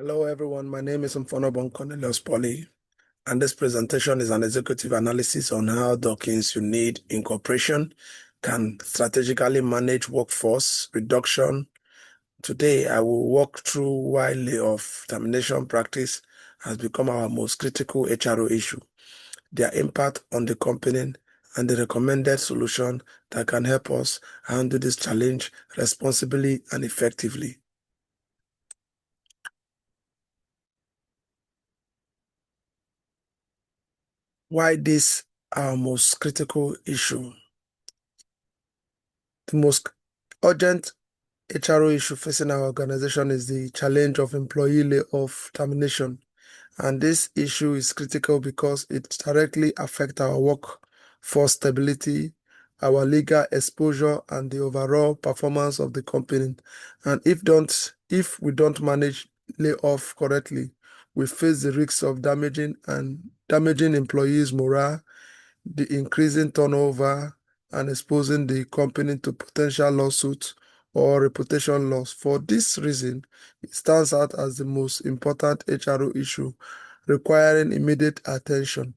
Hello, everyone. My name is Mfonobon Cornelius Polly, and this presentation is an executive analysis on how Dawkins Unique Incorporation can strategically manage workforce reduction. Today, I will walk through why layoff termination practice has become our most critical HRO issue, their impact on the company, and the recommended solution that can help us handle this challenge responsibly and effectively. Why this our most critical issue? The most urgent HRO issue facing our organization is the challenge of employee layoff termination. And this issue is critical because it directly affects our workforce stability, our legal exposure, and the overall performance of the company. And if we don't manage layoff correctly, we face the risks of damaging employees' morale, the increasing turnover, and exposing the company to potential lawsuits or reputation loss. For this reason, it stands out as the most important HRO issue requiring immediate attention.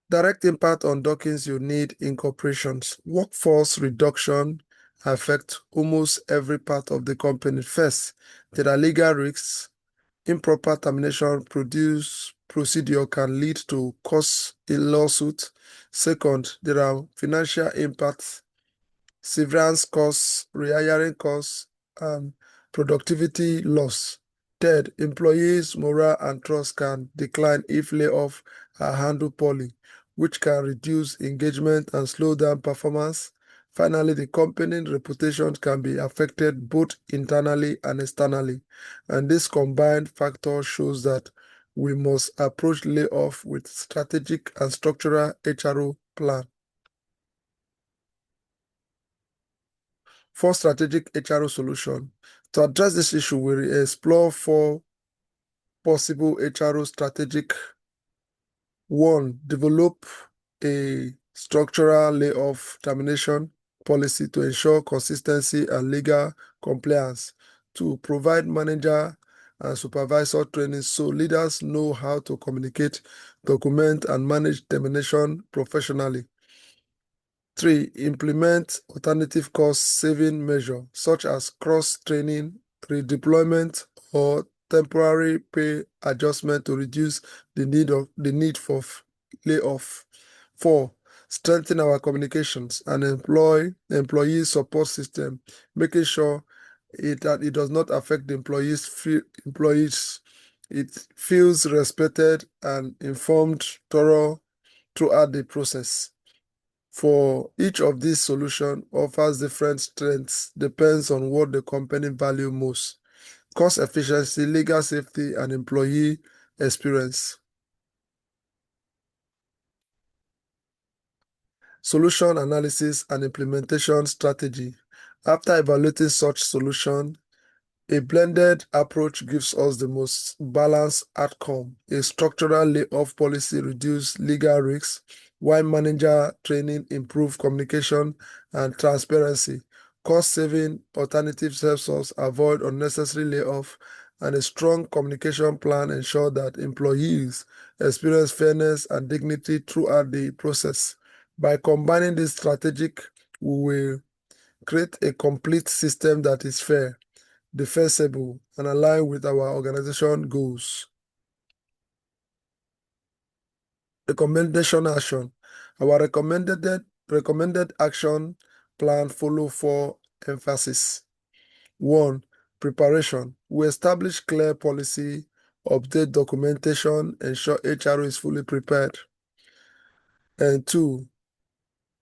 Direct impact on Dawkins Unique Incorporation's workforce reduction affects almost every part of the company. First, there are legal risks. Improper termination procedure can lead to cause a lawsuit. Second, there are financial impacts, severance costs, rehiring costs, and productivity loss. Third, employees' morale and trust can decline if layoffs are handled poorly, which can reduce engagement and slow down performance. Finally, the company's reputation can be affected both internally and externally, and this combined factor shows that we must approach layoff with strategic and structural HRO plan. For strategic HRO solution, to address this issue, we explore four possible HRO strategic. One, develop a structural layoff termination policy to ensure consistency and legal compliance. Two, provide manager and supervisor training so leaders know how to communicate, document, and manage termination professionally. Three, implement alternative cost-saving measures such as cross-training, redeployment, or temporary pay adjustment to reduce the need for layoff. Four, strengthen our communications and employee support system, making sure that it does not affect the employees. It feels respected and informed throughout the process. For each of these solutions offers different strengths, depends on what the company value most: cost efficiency, legal safety, and employee experience. Solution analysis and implementation strategy. After evaluating such solution, a blended approach gives us the most balanced outcome. A structural layoff policy reduces legal risks, while manager training improves communication and transparency. Cost-saving alternatives helps us avoid unnecessary layoff, and a strong communication plan ensures that employees experience fairness and dignity throughout the process. By combining this strategic, we will create a complete system that is fair, defensible, and aligned with our organization goals. Recommendation action. Our recommended action plan follow four emphasis. One, preparation. We establish clear policy, update documentation, ensure HRO is fully prepared. And two,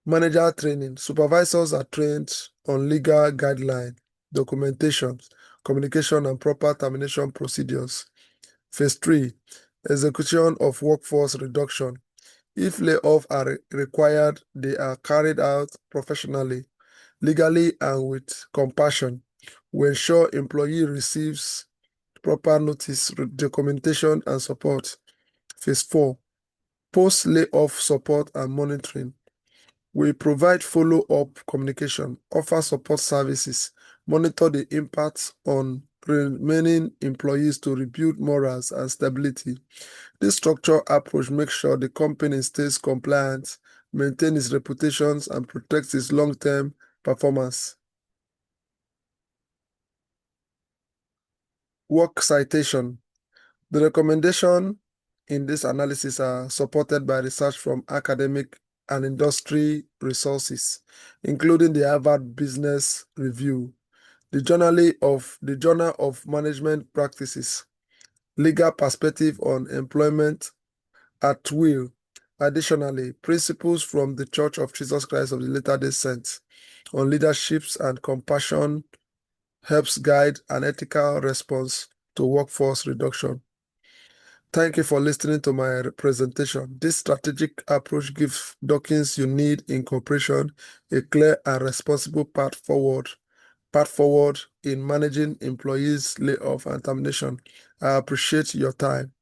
manager training. Supervisors are trained on legal guidelines, documentation, communication, and proper termination procedures. Phase 3, execution of workforce reduction. If layoffs are required, they are carried out professionally, legally, and with compassion. We ensure employee receives proper notice, documentation, and support. Phase 4, post-layoff support and monitoring. We provide follow-up communication, offer support services, monitor the impacts on remaining employees to rebuild morals and stability. This structured approach makes sure the company stays compliant, maintains its reputations, and protects its long-term performance. Work citation. The recommendation in this analysis are supported by research from academic and industry resources, including the Harvard Business Review, the Journal of Management Practices, Legal Perspective on Employment at Will. Additionally, principles from the Church of Jesus Christ of the Latter-day Saints on leaderships and compassion helps guide an ethical response to workforce reduction. Thank you for listening to my presentation. This strategic approach gives Dawkins you need in cooperation a clear and responsible path forward in managing employees' layoff and termination. I appreciate your time.